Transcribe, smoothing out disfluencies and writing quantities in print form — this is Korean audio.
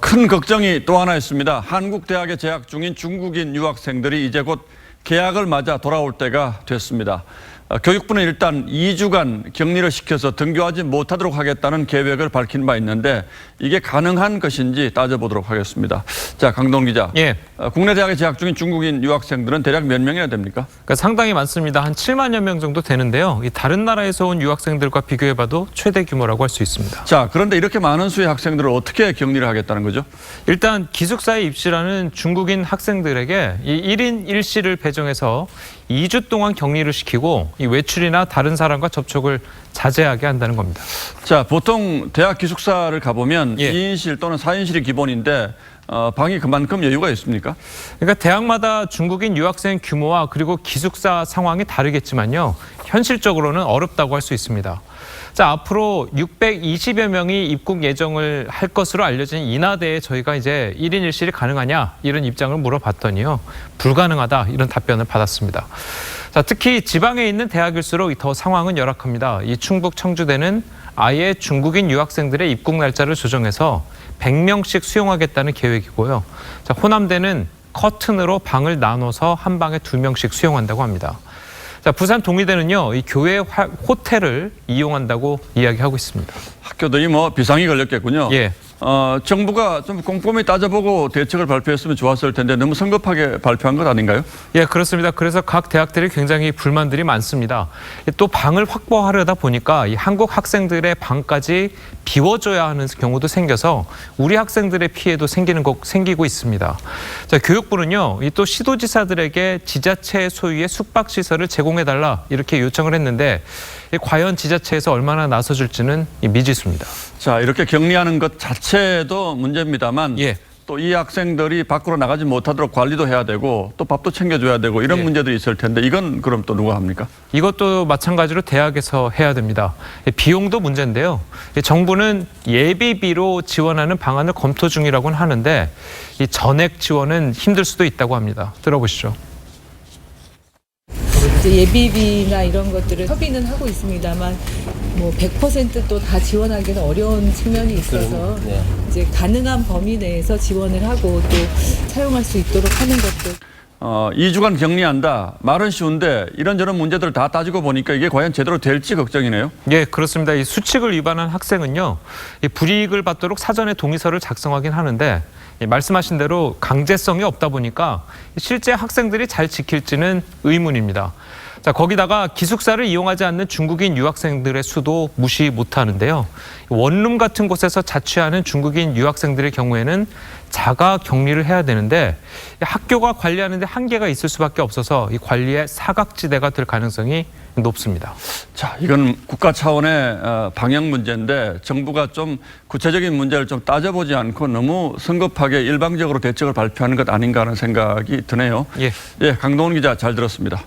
큰 걱정이 또 하나 있습니다. 한국 대학에 재학 중인 중국인 유학생들이 이제 곧 개학을 맞아 돌아올 때가 됐습니다. 교육부는 일단 2주간 격리를 시켜서 등교하지 못하도록 하겠다는 계획을 밝힌 바 있는데 이게 가능한 것인지 따져보도록 하겠습니다. 자, 강동 기자. 예. 국내 대학에 재학 중인 중국인 유학생들은 대략 몇 명이나 됩니까? 그러니까 상당히 많습니다. 한 7만여 명 정도 되는데요. 다른 나라에서 온 유학생들과 비교해봐도 최대 규모라고 할 수 있습니다. 자, 그런데 이렇게 많은 수의 학생들을 어떻게 격리를 하겠다는 거죠? 일단 기숙사에 입실하는 중국인 학생들에게 이 1인 1실을 배정해서 2주 동안 격리를 시키고 이 외출이나 다른 사람과 접촉을 자제하게 한다는 겁니다. 자, 보통 대학 기숙사를 가보면 예. 2인실 또는 4인실이 기본인데 방이 그만큼 여유가 있습니까? 그러니까 대학마다 중국인 유학생 규모와 그리고 기숙사 상황이 다르겠지만요. 현실적으로는 어렵다고 할 수 있습니다. 자, 앞으로 620여 명이 입국 예정을 할 것으로 알려진 인하대에 저희가 이제 1인 1실이 가능하냐 이런 입장을 물어봤더니요. 불가능하다 이런 답변을 받았습니다. 자, 특히 지방에 있는 대학일수록 더 상황은 열악합니다. 이 충북 청주대는 아예 중국인 유학생들의 입국 날짜를 조정해서 100명씩 수용하겠다는 계획이고요. 자, 호남대는 커튼으로 방을 나눠서 한 방에 2명씩 수용한다고 합니다. 자, 부산 동의대는요, 이 교회 호텔을 이용한다고 이야기하고 있습니다. 학교들이 비상이 걸렸겠군요. 예. 정부가 좀 꼼꼼히 따져보고 대책을 발표했으면 좋았을 텐데 너무 성급하게 발표한 것 아닌가요? 예, 그렇습니다. 그래서 각 대학들이 굉장히 불만들이 많습니다. 또 방을 확보하려다 보니까 이 한국 학생들의 방까지 비워줘야 하는 경우도 생겨서 우리 학생들의 피해도 생기고 있습니다. 자, 교육부는요, 또 시도지사들에게 지자체 소유의 숙박시설을 제공해달라 이렇게 요청을 했는데 과연 지자체에서 얼마나 나서줄지는 미지수입니다. 자, 이렇게 격리하는 것 자체도 문제입니다만 예. 또 이 학생들이 밖으로 나가지 못하도록 관리도 해야 되고 또 밥도 챙겨줘야 되고 이런 예. 문제들이 있을 텐데 이건 그럼 또 누가 합니까? 이것도 마찬가지로 대학에서 해야 됩니다. 비용도 문제인데요. 정부는 예비비로 지원하는 방안을 검토 중이라고는 하는데 이 전액 지원은 힘들 수도 있다고 합니다. 들어보시죠. 이제 예비비나 이런 것들을 협의는 하고 있습니다만 100% 또 다 지원하기는 어려운 측면이 있어서 이제 가능한 범위 내에서 지원을 하고 또 사용할 수 있도록 하는 것도. 2주간 격리한다. 말은 쉬운데 이런저런 문제들을 다 따지고 보니까 이게 과연 제대로 될지 걱정이네요. 예, 그렇습니다. 이 수칙을 위반한 학생은요, 이 불이익을 받도록 사전에 동의서를 작성하긴 하는데 말씀하신 대로 강제성이 없다 보니까 실제 학생들이 잘 지킬지는 의문입니다. 자, 거기다가 기숙사를 이용하지 않는 중국인 유학생들의 수도 무시 못하는데요. 원룸 같은 곳에서 자취하는 중국인 유학생들의 경우에는 자가 격리를 해야 되는데 학교가 관리하는 데 한계가 있을 수밖에 없어서 이 관리의 사각지대가 될 가능성이 높습니다. 자, 이건 국가 차원의 방역 문제인데 정부가 좀 구체적인 문제를 좀 따져보지 않고 너무 성급하게 일방적으로 대책을 발표하는 것 아닌가 하는 생각이 드네요. 예. 예, 강동원 기자 잘 들었습니다.